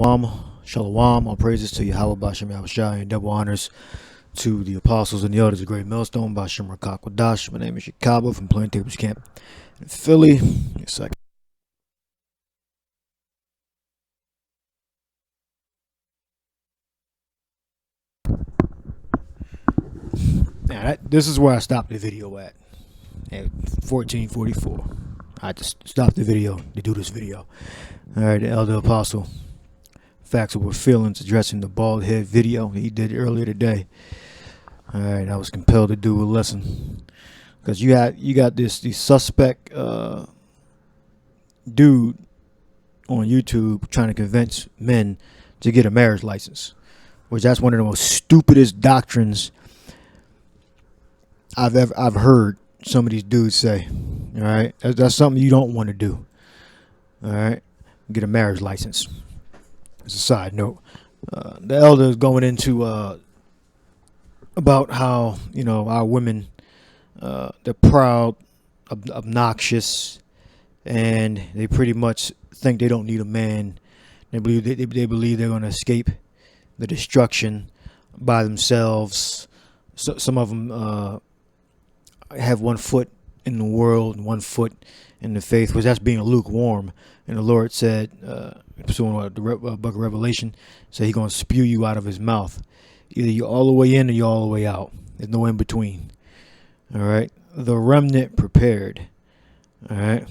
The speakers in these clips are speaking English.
Shalom, all praises to Yahweh Bashem Yahushua, and double honors to the apostles and the elders of Great Millstone, Bashem Rakak Wadash. My name is Chicago from Plaintables Camp in Philly. Now this is where I stopped the video at 1444. I just stopped the video to do this video. Alright, the elder apostle facts over feelings addressing the bald head video he did earlier today. Alright, I was compelled to do a lesson because you got this suspect dude on YouTube trying to convince men to get a marriage license, which that's one of the most stupidest doctrines I've heard some of these dudes say. All right, that's something you don't want to do. All right, get a marriage license. As a side note, the elder is going into about how our women, they're proud, obnoxious, and they pretty much think they don't need a man. They believe they're going to escape the destruction by themselves. So some of them have 1 foot in the world and 1 foot in the faith, which that's being lukewarm. And the Lord said, pursuing the book of Revelation, said He's going to spew you out of His mouth. Either you're all the way in or you're all the way out. There's no in between. All right. The remnant prepared. All right.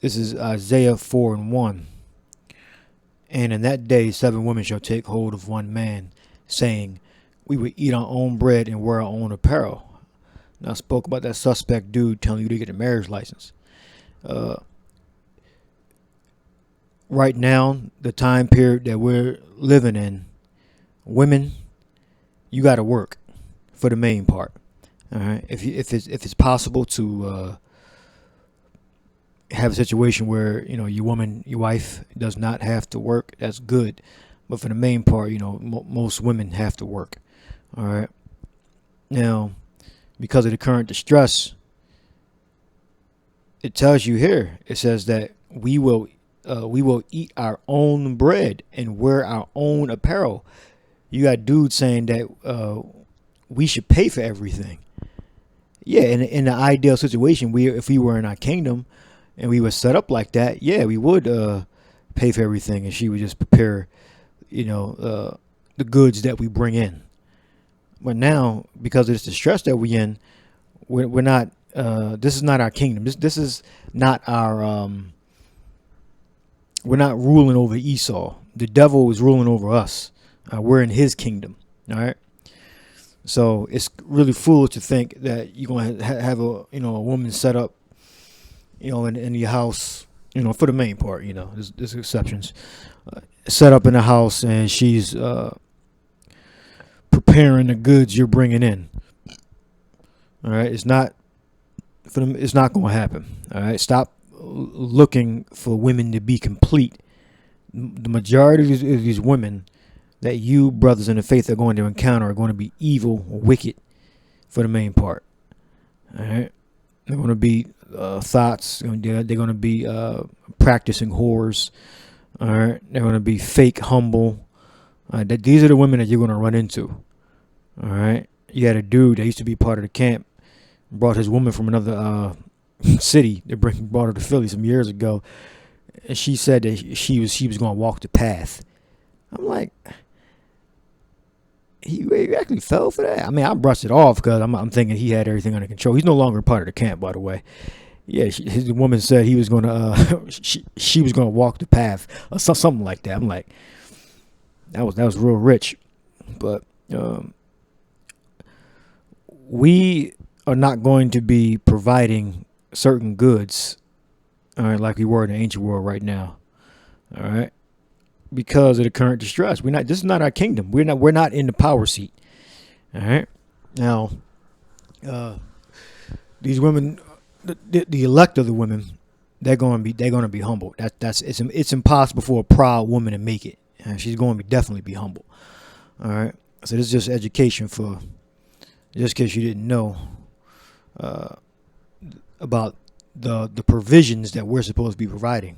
This is Isaiah 4:1. And in that day 7 women shall take hold of one man, saying, we will eat our own bread and wear our own apparel. Now I spoke about that suspect dude telling you to get a marriage license. Right now, the time period that we're living in, women, you got to work for the main part. All right, if it's possible to have a situation where your wife does not have to work, that's good. But for the main part, most women have to work. All right. Now, because of the current distress, it tells you here. It says that we will eat our own bread and wear our own apparel. You got dudes saying that we should pay for everything. Yeah, in the ideal situation, if we were in our kingdom and we were set up like that, yeah, we would pay for everything, and she would just prepare, the goods that we bring in. But now, because of this distress that we're in, we're not. This is not our kingdom. This is not our. We're not ruling over Esau. The devil is ruling over us. We're in his kingdom. All right. So it's really foolish to think that you're going to have a woman set up, in your house. For the main part, there's exceptions. Set up in the house, and she's preparing the goods you're bringing in. All right, it's not going to happen. All right, stop looking for women to be complete. The majority of these women that you brothers in the faith are going to encounter are going to be evil or wicked for the main part. All right, they're going to be thoughts. They're going to be practicing whores. All right, they're going to be fake humble. These are the women that you're going to run into. All right. You had a dude that used to be part of the camp, brought his woman from another city. Brought her to Philly some years ago, and she said that she was going to walk the path. I'm like, he actually fell for that. I mean, I brushed it off because I'm thinking he had everything under control. He's no longer part of the camp, by the way. Yeah, his woman said he was going to. She was going to walk the path, or something like that. I'm like, that was real rich, but we are not going to be providing certain goods, all right, like we were in the ancient world right now, all right, because of the current distress. This is not our kingdom. We're not in the power seat, all right. Now, these women, the elect of the women, they're going to be humble. It's impossible for a proud woman to make it. She's going to definitely be humble. All right. So this is just education for, just in case you didn't know about the provisions that we're supposed to be providing.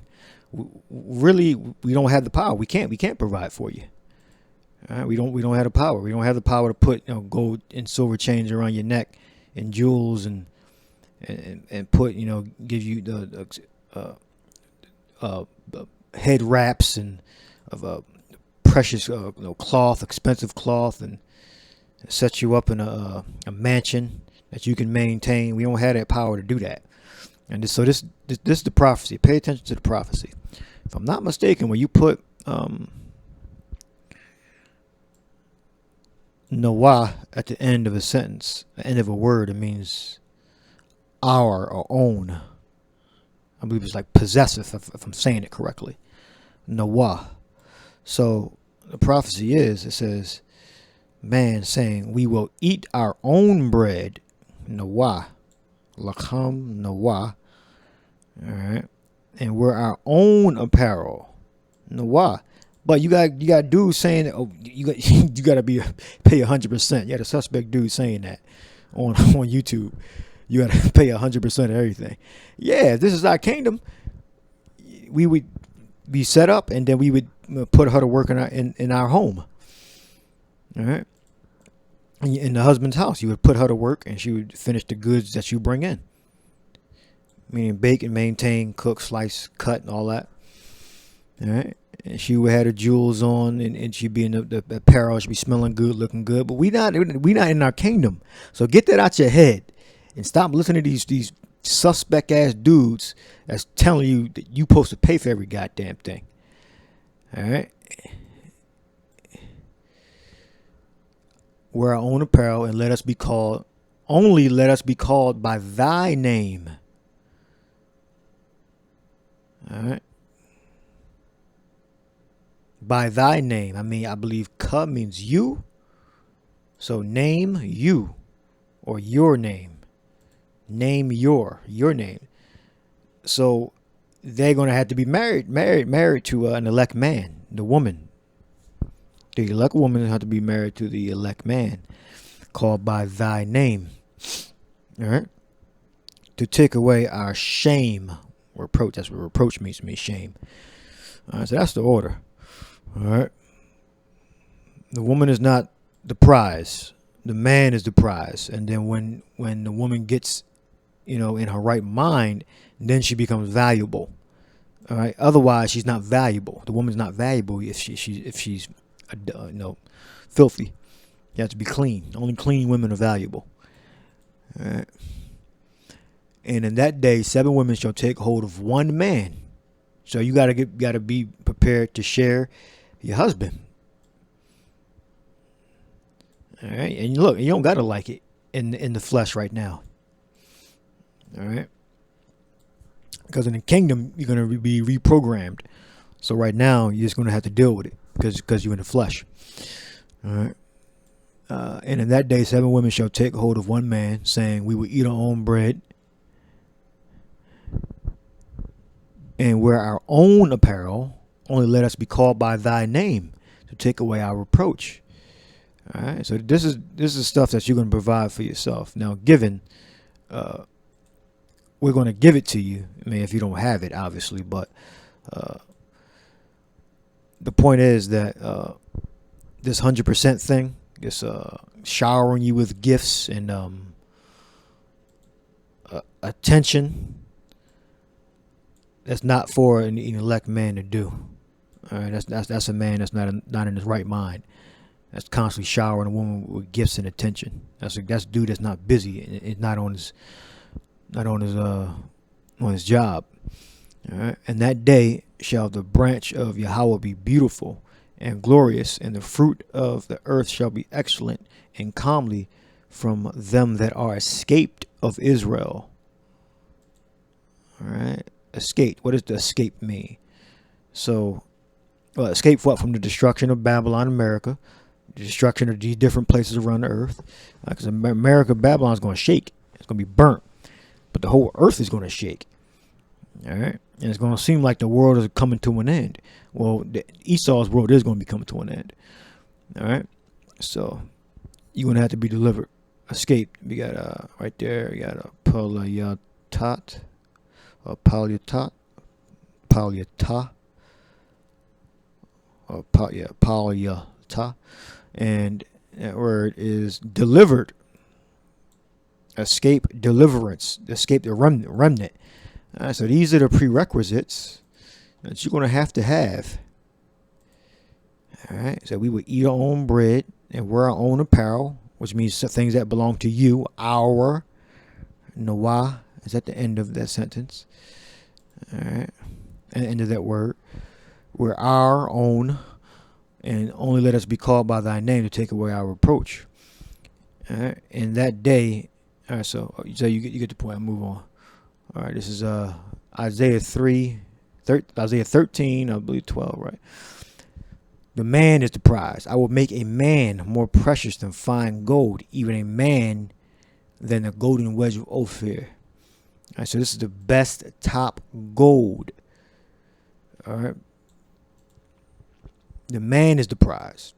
really, we don't have the power. We can't provide for you. All right? We don't have the power. We don't have the power to put gold and silver chains around your neck and jewels and put give you the head wraps and of precious cloth, expensive cloth, and set you up in a mansion that you can maintain. We don't have that power to do that. And so this is the prophecy. Pay attention to the prophecy. If I'm not mistaken, when you put Noah at the end of a sentence, the end of a word, it means our or own. I believe it's like possessive, if I'm saying it correctly. Noah. So the prophecy is, it says, man saying, we will eat our own bread. Noah. Lacham Noah. Alright. And wear our own apparel. Noah. But you got dudes saying, oh, you got to pay 100%. You got a suspect dude saying that on YouTube. You got to pay 100% of everything. Yeah, if this is our kingdom, we would be set up, and then we would put her to work in our home. All right. In the husband's house, you would put her to work, and she would finish the goods that you bring in. Meaning bake and maintain, cook, slice, cut, and all that. All right. And she would have the jewels on, and she'd be in the apparel. She'd be smelling good, looking good. But we not in our kingdom. So get that out your head, and stop listening to these suspect ass dudes that's telling you that you supposed to pay for every goddamn thing. All right. Wear our own apparel, and let us be called by thy name. All right. By thy name. I believe ka means you. So name you, or your name. Name your name. So they're going to have to be married to an elect man, the woman. The elect woman have to be married to the elect man, called by thy name. All right. To take away our shame, reproach. That's what reproach means to me, shame. All right. So that's the order. All right. The woman is not the prize. The man is the prize. And then when the woman gets, in her right mind, then she becomes valuable. All right. Otherwise, she's not valuable. The woman's not valuable if she's filthy. You have to be clean. Only clean women are valuable. All right. And in that day, 7 women shall take hold of one man. So you gotta be prepared to share your husband. All right. And look, you don't gotta like it in the flesh right now. All right. Because in the kingdom, you're gonna be reprogrammed. So right now, you're just gonna have to deal with it because you're in the flesh. All right. And in that day, 7 women shall take hold of one man, saying, we will eat our own bread and wear our own apparel. Only let us be called by thy name to take away our reproach. All right. So this is stuff that you're going to provide for yourself. Now, given, we're going to give it to you. I mean, if you don't have it, obviously, but the point is that this 100% thing, this showering you with gifts and attention, that's not for an elect man to do. All right, that's a man that's not in his right mind. That's constantly showering a woman with gifts and attention. That's a dude that's not busy. It's not on his job. All right, and that day shall the branch of Yahweh be beautiful and glorious, and the fruit of the earth shall be excellent and comely from them that are escaped of Israel. All right, escaped. What does the escape mean? So, escape what? From the destruction of Babylon, America, the destruction of these different places around the earth. Because America, Babylon is going to shake. It's going to be burnt, but the whole earth is going to shake. All right, and it's going to seem like the world is coming to an end. Well, Esau's world is going to be coming to an end. All right, so you're going to have to be delivered, escape. We got right there. You got a Palayatat, polyata, polyata, and that word is delivered, escape, deliverance, escape the remnant. So these are the prerequisites that you're going to have. All right, so we would eat our own bread and wear our own apparel, which means things that belong to you. Our Noah is at the end of that sentence. All right, at the end of that word. We're our own, and only let us be called by thy name to take away our reproach. All right, in that day. All right, so you get the point. I'll move on. All right, this is Isaiah 13, I believe 12, right? The man is the prize. I will make a man more precious than fine gold, even a man than the golden wedge of Ophir. All right, so this is the best top gold. All right. The man is the prize.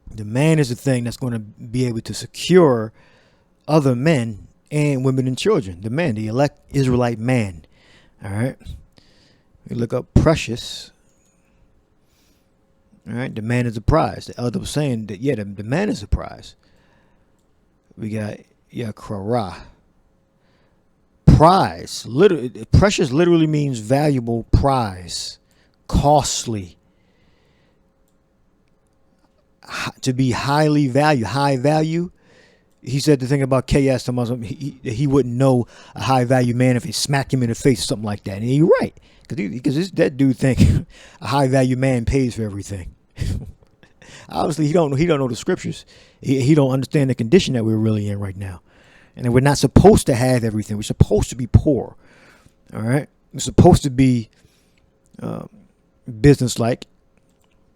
The man is the thing that's going to be able to secure other men and women and children. The man, the elect Israelite man. All right. We look up precious. All right. The man is the prize. The elder was saying that, yeah, the man is the prize. We got Yakrara. Prize. Precious literally means valuable prize. Costly. To be highly valued. High value. He said the thing about KS, he wouldn't know a high value man if he smacked him in the face or something like that. And he's right. Because that dude think a high value man pays for everything. Obviously, he don't know the scriptures. He don't understand the condition that we're really in right now. And we're not supposed to have everything. We're supposed to be poor. All right. We're supposed to be business-like.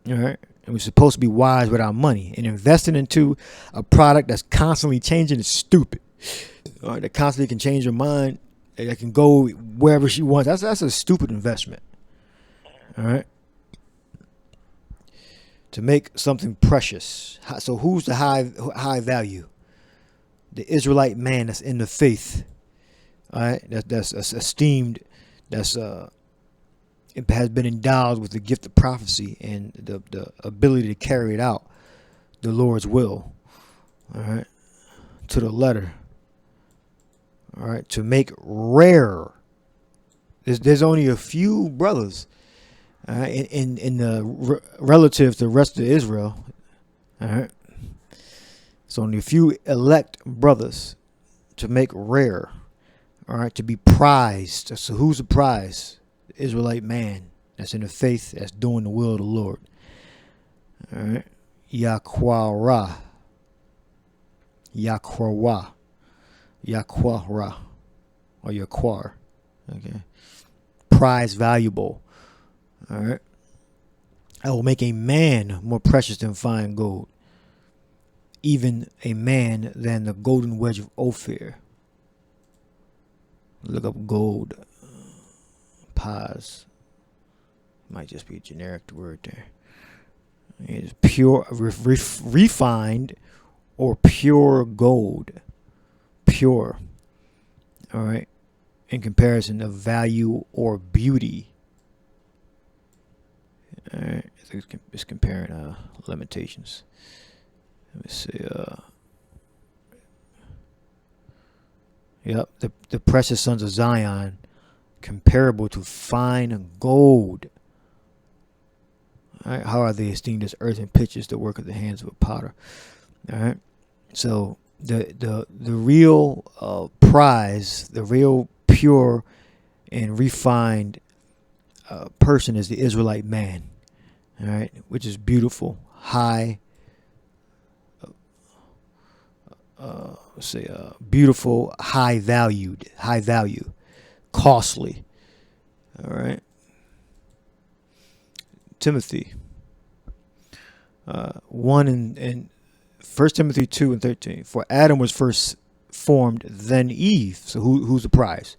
All right. And we're supposed to be wise with our money. And investing into a product that's constantly changing is stupid. All right. That constantly can change your mind. That can go wherever she wants. That's a stupid investment. All right. To make something precious. So who's the high value? The Israelite man that's in the faith. All right. That's esteemed. It has been endowed with the gift of prophecy and the ability to carry it out, the Lord's will, all right, to the letter, all right, to make rare. There's only a few brothers, in the relative to the rest of Israel, all right. It's only a few elect brothers to make rare, all right, to be prized. So who's the prize? Israelite man that's in the faith, that's doing the will of the Lord. All right. Yaquara. Or Yaquar. Okay. Prize valuable. All right. I will make a man more precious than fine gold, even a man than the golden wedge of Ophir. Look up gold. Paz. Might just be a generic word there. It is pure, refined, or pure gold. Pure. All right. In comparison of value or beauty. All right. It's comparing limitations. Let me see. Yep. The precious sons of Zion, comparable to fine gold. All right. How are they esteemed as earthen pitchers, the work of the hands of a potter? All right. So the real prize, the real pure and refined person is the Israelite man. All right, which is beautiful, high. Beautiful, high value, costly. All right. Timothy 1 and 1 Timothy 2 and 13. For Adam was first formed, then Eve. So who's the prize?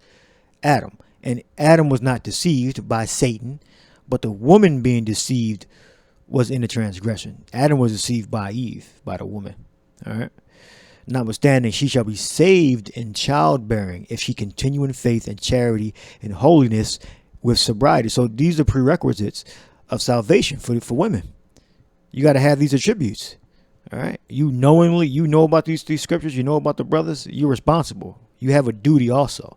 Adam. And Adam was not deceived by Satan, but the woman being deceived was in the transgression. Adam was deceived by Eve, by the woman. All right. Notwithstanding, she shall be saved in childbearing if she continue in faith and charity and holiness with sobriety. So these are prerequisites of salvation for women. You got to have these attributes. All right. You know about these scriptures. You know about the brothers. You're responsible. You have a duty also.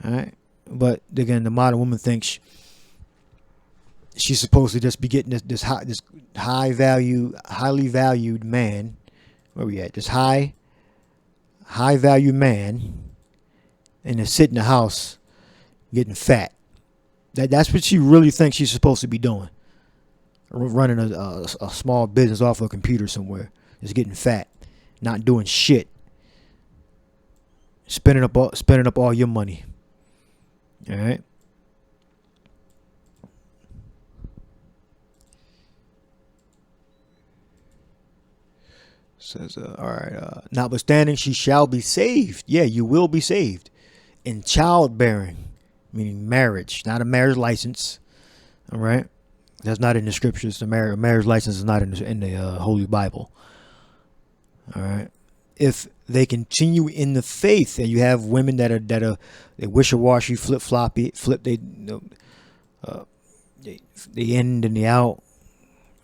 All right. But again, the modern woman thinks she's supposed to just be getting this highly valued man. Where we at? This high value man, and to sit in the house getting fat. That's what she really thinks she's supposed to be doing. Running a small business off a computer somewhere, just getting fat, not doing shit, spending up all your money. All right. Says, all right. Notwithstanding, she shall be saved. Yeah, you will be saved in childbearing, meaning marriage, not a marriage license. All right. That's not in the scriptures. The marriage license is not in the Holy Bible. All right. If they continue in the faith, and you have women that are they wishy-washy, flip-floppy, they in and they out,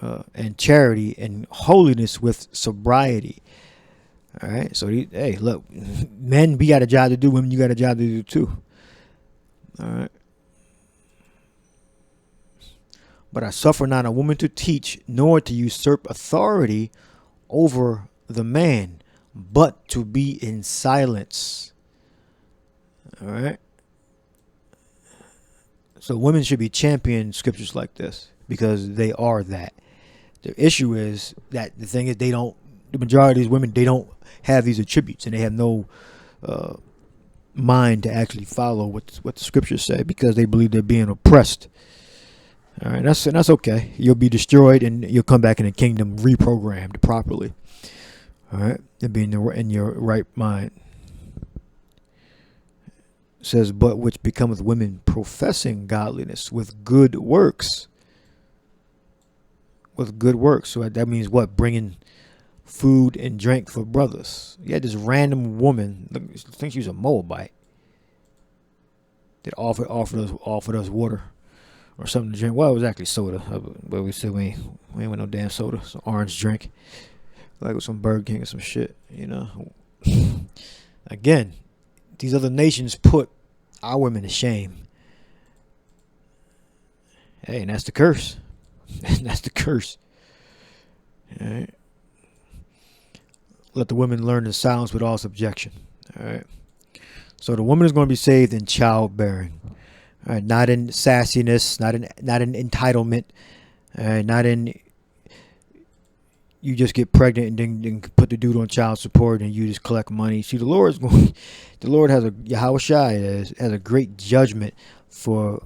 and charity and holiness with sobriety. All right. So hey, look, men, we got a job to do. Women, you got a job to do too. All right. But I suffer not a woman to teach, nor to usurp authority over the man, but to be in silence. All right. So women should be championing scriptures like this because they are that. The issue is that the thing is the majority of these women, they don't have these attributes, and they have no mind to actually follow what the scriptures say because they believe they're being oppressed. All right, that's okay. You'll be destroyed, and you'll come back in the kingdom reprogrammed properly. All right, and be in your right mind. It says, but which becometh women professing godliness with good works. With good works. So that means what? Bringing food and drink for brothers. You had this random woman, I think she was a Moabite, that offered us water or something to drink. Well, it was actually soda, but we said we ain't want no damn soda. It's an orange drink, like with some Burger King or some shit, you know. Again, these other nations put our women to shame. Hey, and that's the curse. That's the curse. All right. Let the women learn in silence with all subjection. All right. So the woman is going to be saved in childbearing. All right. Not in sassiness, not in entitlement, all right, not in you just get pregnant and then put the dude on child support and you just collect money. See, the Lord has a great judgment for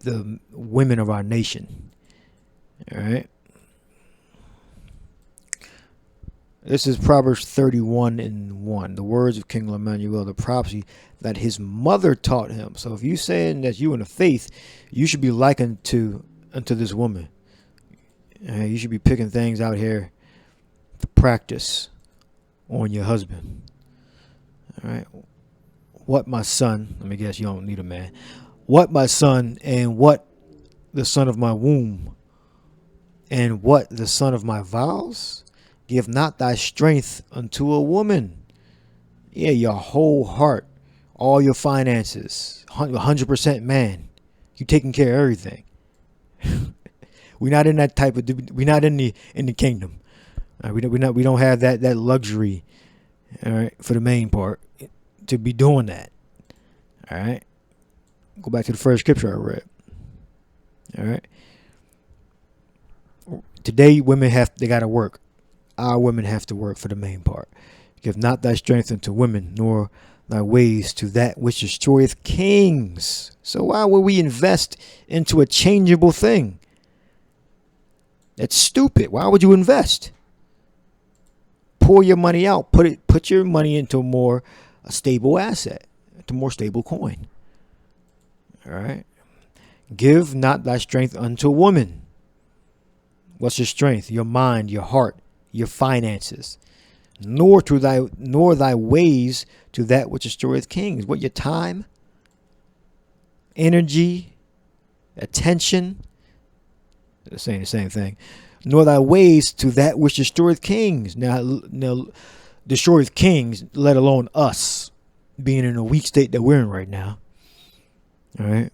the women of our nation. All right. This is Proverbs 31:1. The words of King Lemuel, the prophecy that his mother taught him. So if you're saying that you in the faith, you should be likened unto this woman. You should be picking things out here to practice on your husband. All right. What my son, let me guess you don't need a man. What my son and what the son of my womb and what the son of my vows? Give not thy strength unto a woman. Yeah, your whole heart, all your finances, 100% man. You taking care of everything. We're not in that type of. We're not in the kingdom. We don't have that luxury. All right, for the main part, to be doing that. All right, go back to the first scripture I read. All right. Today, women they got to work. Our women have to work for the main part. Give not thy strength unto women, nor thy ways to that which destroyeth kings. So why would we invest into a changeable thing? That's stupid. Why would you invest? Pour your money out. Put your money into a stable asset, into more stable coin. All right. Give not thy strength unto woman. What's your strength? Your mind, your heart, your finances. Nor thy ways to that which destroyeth kings. What, your time? energy, attention. They're saying the same thing. Nor thy ways to that which destroyeth kings. Now destroyeth kings, let alone us, being in a weak state that we're in right now. All right.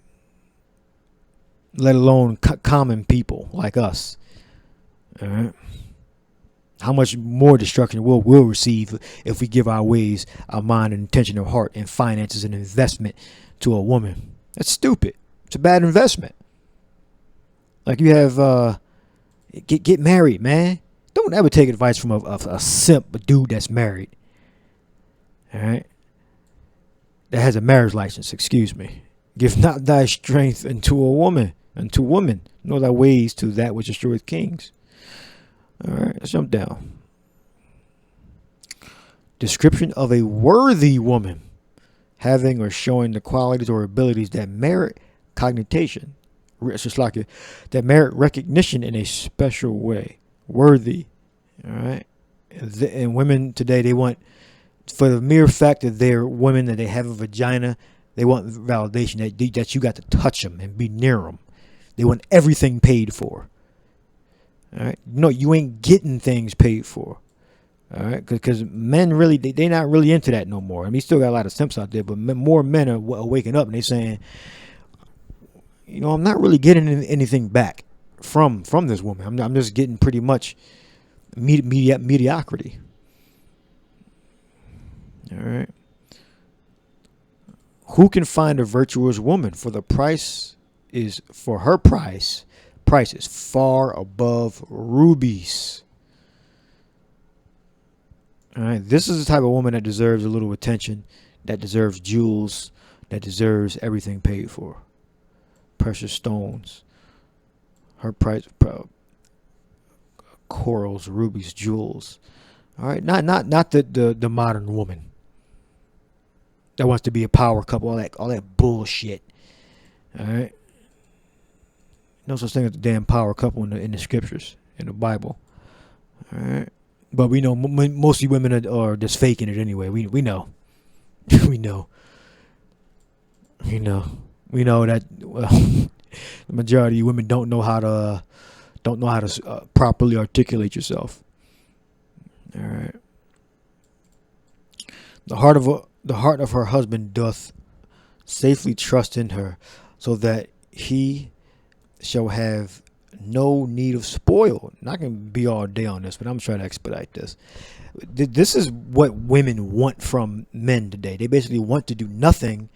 Let alone common people like us. All right. How much more destruction we'll receive if we give our ways, our mind, and intention of heart, and finances and investment to a woman. That's stupid. It's a bad investment. Like you have, get married, man. Don't ever take advice from a simp, a dude that's married. All right. That has a marriage license, excuse me. Give not thy strength unto woman, nor thy ways to that which destroyeth kings. All right, let's jump down. Description of a worthy woman, having or showing the qualities or abilities that merit cognition. It's just like that merit recognition in a special way. Worthy. All right. And women today, they want, for the mere fact that they're women, that they have a vagina, they want validation that you got to touch them and be near them. They want everything paid for. All right. No, you ain't getting things paid for. All right. Because men really, they're not really into that no more. I mean, you still got a lot of simps out there, but more men are waking up and they're saying, you know, I'm not really getting anything back from this woman. I'm just getting pretty much mediocrity. All right. Who can find a virtuous woman? For her price is far above rubies. All right. This is the type of woman that deserves a little attention, that deserves jewels, that deserves everything paid for. Precious stones. Her price, corals, rubies, jewels. All right. Not the modern woman that wants to be a power couple, all that bullshit. All right. No such thing as a damn power couple in the scriptures, in the Bible. All right. But we know mostly women are just faking it anyway. We know. We know. We know that the majority of women don't know how to properly articulate yourself. All right. The heart of her husband doth safely trust in her, so that he shall have no need of spoil. And I can be all day on this, but I'm trying to expedite this. This is what women want from men today. They basically want to do nothing,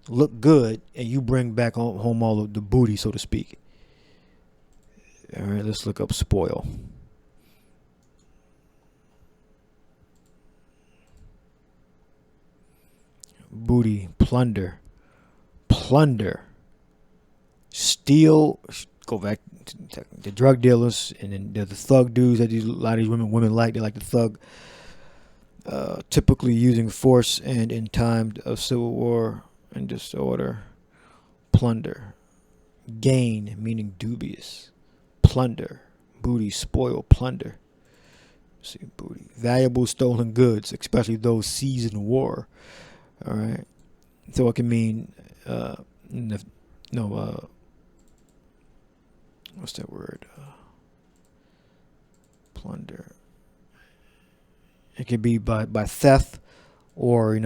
look good, and you bring back home all of the booty, so to speak. All right, let's look up spoil. Booty, plunder, steal. Go back to the drug dealers, and then the thug dudes that a lot of these women like. They like the thug, typically using force and in time of civil war and disorder. Plunder, gain, meaning dubious. Plunder, booty, spoil, plunder. Let's see, booty, valuable stolen goods, especially those seized in war. All right, so it can mean what's that word? Plunder. It could be by theft, or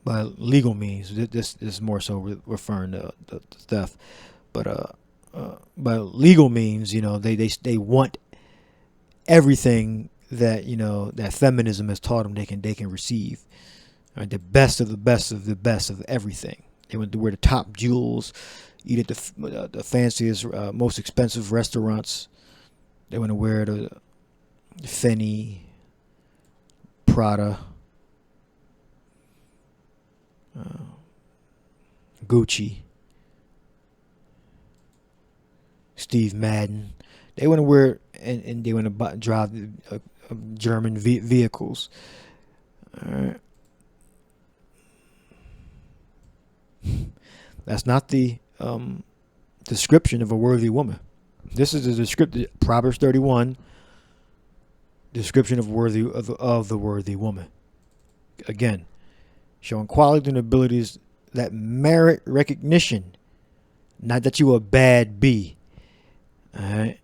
by legal means. This is more so referring to the theft, but by legal means, they want everything that that feminism has taught them they can receive. Right? The best of the best of the best of everything. They want to wear the top jewels, eat at the fanciest, most expensive restaurants. They want to wear the Fendi, Prada, Gucci, Steve Madden. They want to wear and they want to drive German vehicles. All right. That's not the description of a worthy woman. This is the description, Proverbs 31, description of the worthy woman. Again, showing qualities and abilities that merit recognition. Not that you a bad bee. All right.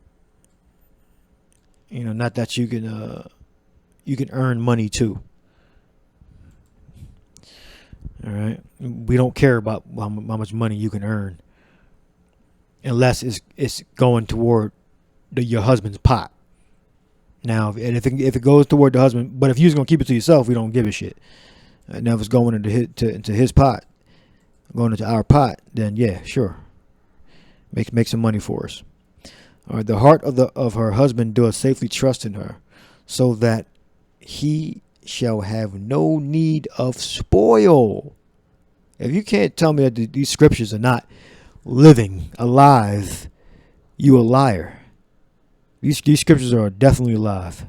Not that you can earn money too. All right. We don't care about how much money you can earn, unless it's going toward your husband's pot. Now, and if it goes toward the husband, but if you're gonna keep it to yourself, we don't give a shit. Now, if it's going into his pot, going into our pot, then yeah, sure, make some money for us. All right, the heart of her husband doeth safely trust in her, so that he shall have no need of spoil. If you can't tell me that these scriptures are not living, alive, you a liar. These scriptures are definitely alive.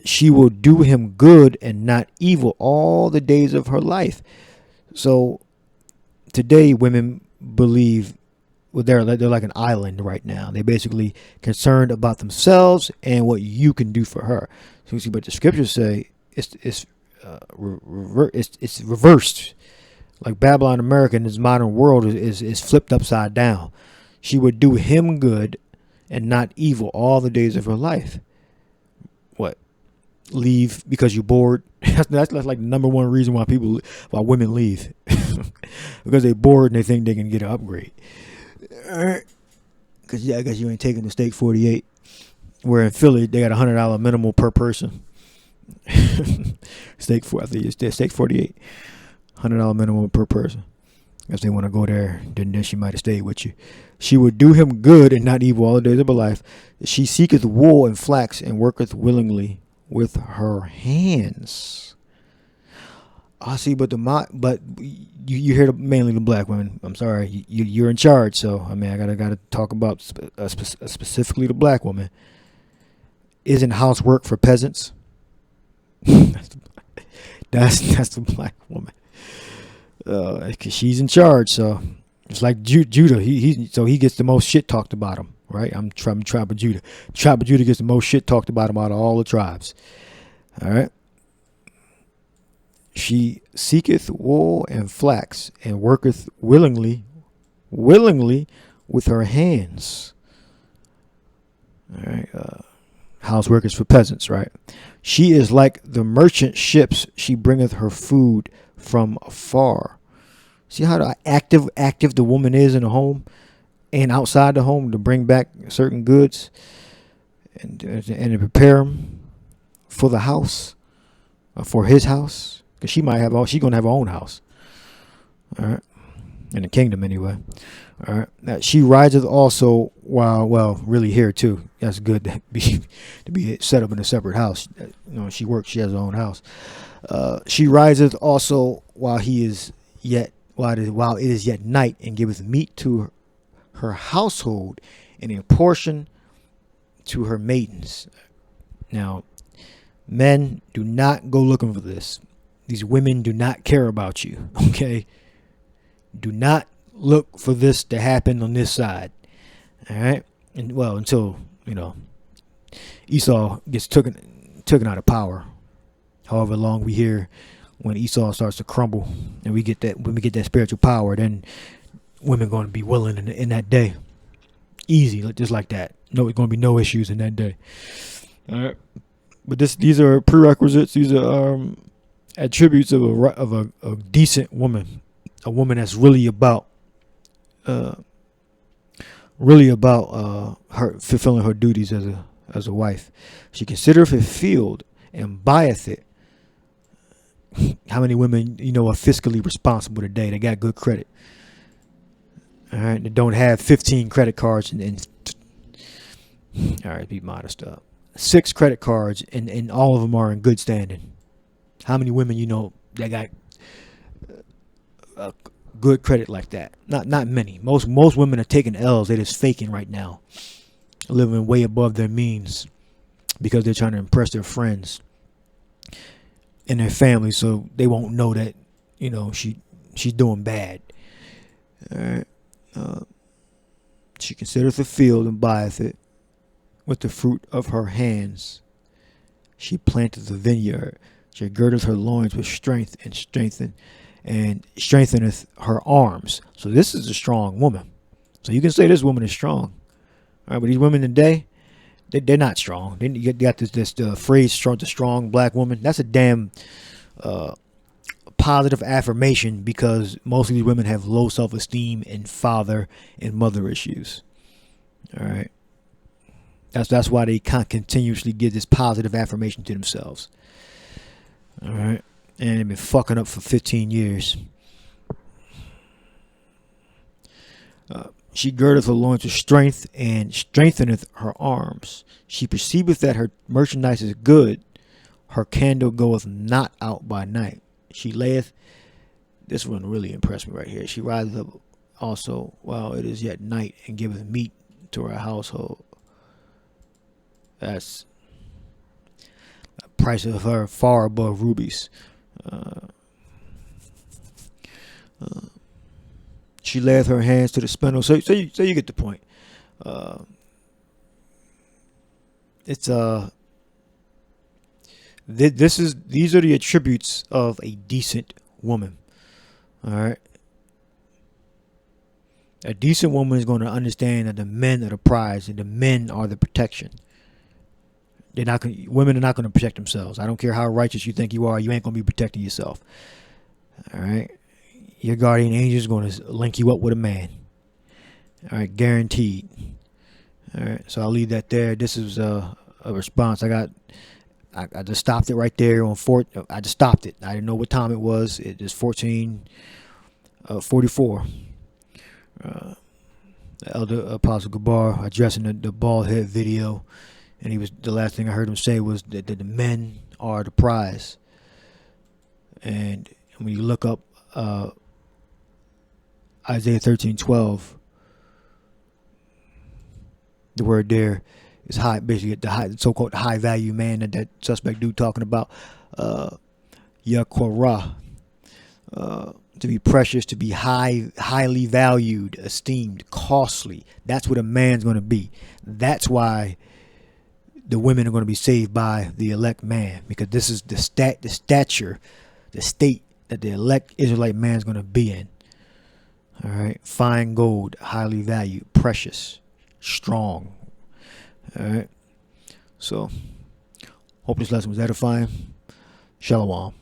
She will do him good and not evil all the days of her life. So today, women believe, well, they're like an island right now. They're basically concerned about themselves and what you can do for her. So you see, but the scriptures say it's reversed. Like Babylon, America in this modern world is flipped upside down. She would do him good and not evil all the days of her life. What? Leave because you're bored? That's like the number one reason why women leave. Because they're bored and they think they can get an upgrade. Because I guess you ain't taking the steak 48. Where in Philly they got $100 minimum per person. Steak 48, $100 minimum per person. If they want to go there, then she might have stayed with you. She would do him good and not evil all the days of her life. She seeketh wool and flax and worketh willingly with her hands. I see, but you hear mainly the black women. I'm sorry, you're in charge, so I mean I gotta talk about specifically the black woman. Isn't housework for peasants? That's the black woman. Cause she's in charge, so it's like Judah. He gets the most shit talked about him, right? I'm tribe of Judah. Tribe of Judah gets the most shit talked about him out of all the tribes. All right. She seeketh wool and flax and worketh willingly with her hands. All right. Housework is for peasants, right? She is like the merchant ships. She bringeth her food from afar. See how active the woman is in the home and outside the home to bring back certain goods and to prepare them for the house, for his house, because she's gonna have her own house. All right, in the kingdom anyway. All right. Now, she riseth also really here too. That's good to be set up in a separate house. She works. She has her own house. She riseth also while it is yet night, and giveth meat to her household, and a portion to her maidens. Now, men, do not go looking for this. These women do not care about you. Okay. Do not look for this to happen on this side. All right. And until Esau gets taken out of power. However long we hear when Esau starts to crumble and we get that spiritual power, then women going to be willing in that day. Easy, just like that. No, it's going to be no issues in that day. All right. But these are prerequisites. These are attributes of a decent woman, a woman that's really about her fulfilling her duties as a wife. She considereth a field and buyeth it. How many women are fiscally responsible today? They got good credit. All right, they don't have 15 credit cards and all right, be modest up. 6 credit cards and all of them are in good standing. How many women that got good credit like that? Not many. Most women are taking L's. They're just faking right now, living way above their means because they're trying to impress their friends and their family, so they won't know that she's doing bad. All right. She considereth the field and buyeth it with the fruit of her hands. She planteth the vineyard. She girdeth her loins with strength and strengtheneth her arms. So this is a strong woman. So you can say this woman is strong. All right, but these women today, they're not strong. Then you got this phrase, strong, the strong black woman. That's a damn positive affirmation, because most of these women have low self-esteem and father and mother issues. All right. That's why they can't continuously give this positive affirmation to themselves. All right. And they've been fucking up for 15 years. She girdeth her loins with strength and strengtheneth her arms. She perceiveth that her merchandise is good. Her candle goeth not out by night. She layeth. This one really impressed me right here. She riseth up also while it is yet night, and giveth meat to her household. That's the price of her far above rubies. She layeth her hands to the spindle. So you get the point. These are the attributes of a decent woman. All right. A decent woman is going to understand that the men are the prize and the men are the protection. Women are not going to protect themselves. I don't care how righteous you think you are. You ain't going to be protecting yourself. All right. Your guardian angel is going to link you up with a man. All right. Guaranteed. All right. So I'll leave that there. This is a response. I just stopped it right there on I just stopped it. I didn't know what time it was. It is 14:44. The Elder Apostle Gabar addressing the bald head video, and the last thing I heard him say was that the men are the prize. And when you look up Isaiah 13:12, the word there is high, basically the so-called high value man that suspect dude talking about, Yaquarah, to be precious, to be highly valued, esteemed, costly. That's what a man's going to be. That's why the women are going to be saved by the elect man, because this is the stature, the state that the elect Israelite man's going to be in. All right, fine gold, highly valued, precious, strong. All right. So, hope this lesson was edifying. Shalom.